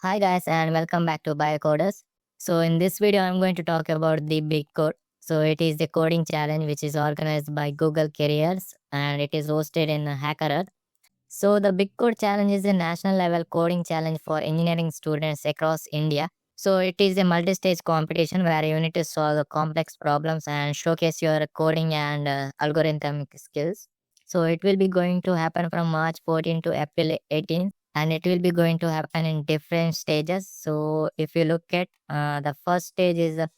Hi guys and welcome back to Biocoders. So in this video I'm going to talk about the Big Code. So it is the coding challenge which is organized by Google Careers and it is hosted in HackerEarth. So the Big Code challenge is a national level coding challenge for engineering students across India. So it is a multi-stage competition where you need to solve complex problems and showcase your coding and algorithmic skills. So it will be going to happen from March 14 to April 18 and it will be going to happen in different stages. So if you look at the first stage is the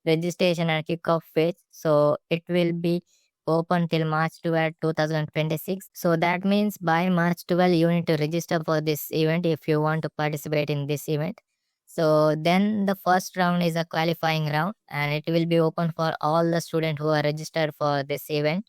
registration and kickoff phase. So it will be open till March 12, 2026. So that means by March 12 you need to register for this event if you want to participate in this event. So then the first round is a qualifying round and it will be open for all the students who are registered for this event.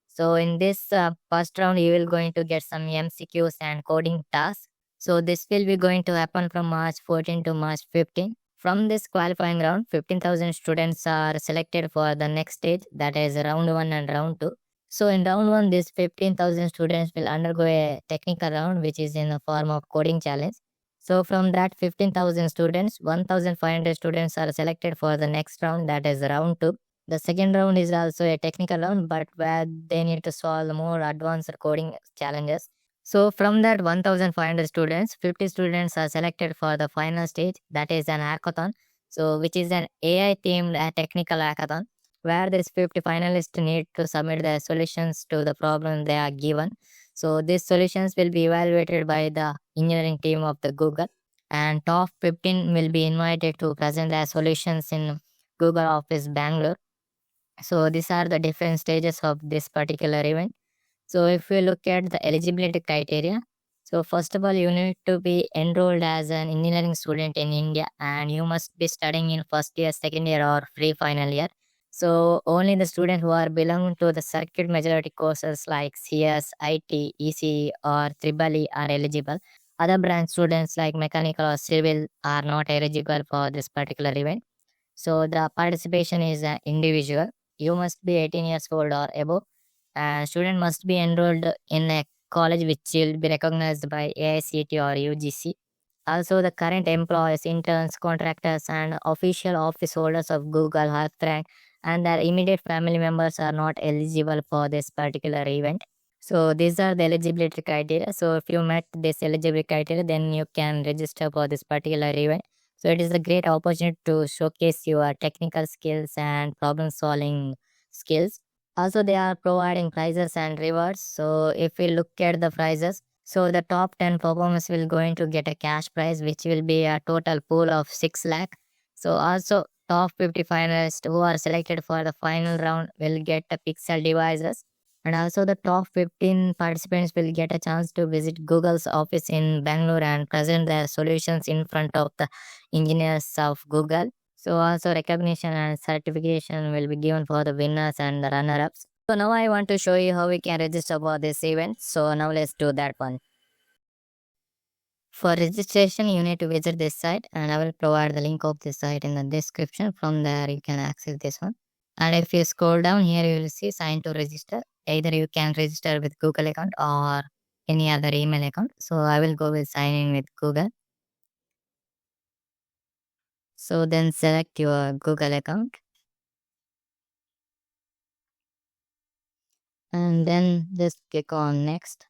So in this first round, you will going to get some MCQs and coding tasks. So this will be going to happen from March 14 to March 15. From this qualifying round, 15,000 students are selected for the next stage, that is round 1 and round 2. So in round 1, these 15,000 students will undergo a technical round, which is in the form of coding challenge. So from that 15,000 students, 1,500 students are selected for the next round, that is round 2. The second round is also a technical round, but where they need to solve more advanced coding challenges. So from that 1,500 students, 50 students are selected for the final stage, that is an hackathon. So which is an AI themed technical hackathon where these 50 finalists need to submit their solutions to the problem they are given. So these solutions will be evaluated by the engineering team of the Google, and top 15 will be invited to present their solutions in Google Office Bangalore. So these are the different stages of this particular event. So if we look at the eligibility criteria, so first of all, you need to be enrolled as an engineering student in India and you must be studying in first year, second year or pre-final year. So only the students who are belonging to the circuit majority courses like CS, IT, ECE or Triple E are eligible. Other branch students like mechanical or civil are not eligible for this particular event. So the participation is individual. You must be 18 years old or above. And student must be enrolled in a college which will be recognized by AICT or UGC. Also, the current employees, interns, contractors, and official office holders of Google, HeartRank, and their immediate family members are not eligible for this particular event. So these are the eligibility criteria. So if you met this eligibility criteria, then you can register for this particular event. So it is a great opportunity to showcase your technical skills and problem solving skills. Also, they are providing prizes and rewards. So if we look at the prizes, so the top 10 performers will going to get a cash prize, which will be a total pool of 6 lakh. So also top 50 finalists who are selected for the final round will get a Pixel devices. And also the top 15 participants will get a chance to visit Google's office in Bangalore and present their solutions in front of the engineers of Google. So also recognition and certification will be given for the winners and the runner-ups. So now I want to show you how we can register for this event. So now let's do that one. For registration, you need to visit this site and I will provide the link of this site in the description. From there, you can access this one. And if you scroll down here, you will see sign to register. Either you can register with Google account or any other email account. So I will go with sign in with Google. So then select your Google account. And then just click on next.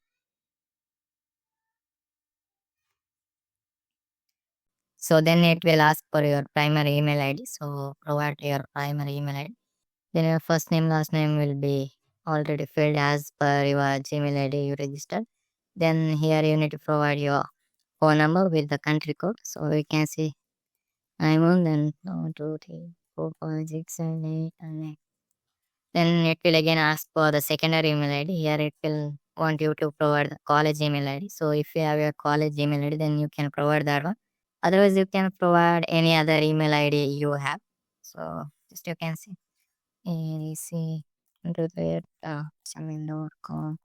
So then it will ask for your primary email ID. So provide your primary email ID. Then your first name, last name will be already filled as per your Gmail ID you registered. Then here you need to provide your phone number with the country code. So we can see I'm on then 1, 2, 3, 4, 5, 6, 7, 8, and 9. Then it will again ask for the secondary email ID. Here it will want you to provide the college email ID. So if you have your college email ID, then you can provide that one. Otherwise, you can provide any other email ID you have. So just you can see ADC com.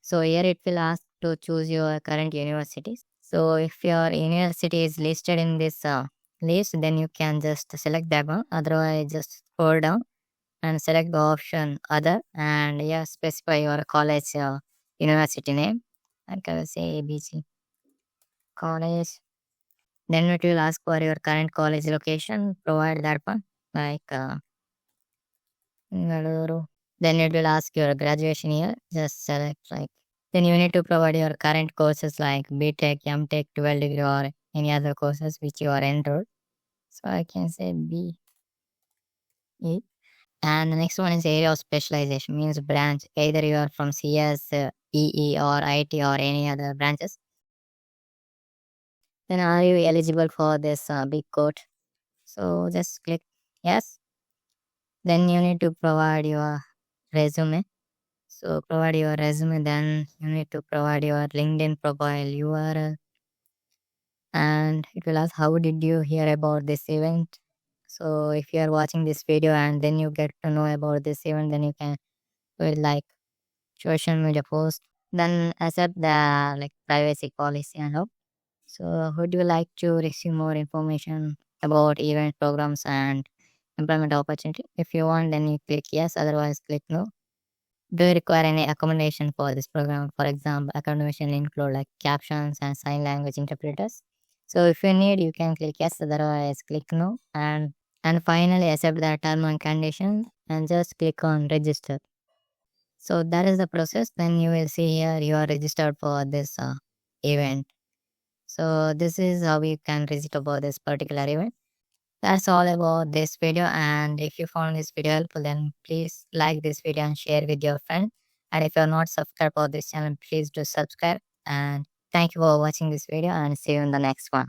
So here it will ask to choose your current university. So if your university is listed in this list, then you can just select that one. Otherwise, just scroll down and select the option other and yeah, specify your college university name. Like I will say ABC college Then it will ask for your current college location. Provide that one, like Bengaluru. Then it will ask your graduation year. Just select like. Then you need to provide your current courses like BTech, MTech, 12 degree, or any other courses which you are enrolled. So I can say BE. And the next one is area of specialization, means branch. Either you are from CS, EE, or IT, or any other branches. Then are you eligible for this big court? So just click yes. Then you need to provide your resume. So provide your resume. Then you need to provide your LinkedIn profile URL, and it will ask how did you hear about this event. So if you are watching this video and then you get to know about this event, then you can put like social media post. Then accept the like privacy policy and all. So would you like to receive more information about event programs and employment opportunity? If you want, then you click yes, otherwise click no. Do you require any accommodation for this program? For example, accommodation include like captions and sign language interpreters. So if you need, you can click yes, otherwise click no. And finally accept the term and condition and just click on register. So that is the process. Then you will see here you are registered for this event. So this is how you can register for this particular event. That's all about this video. And if you found this video helpful, then please like this video and share with your friend. And if you're not subscribed for this channel, please do subscribe. And thank you for watching this video and see you in the next one.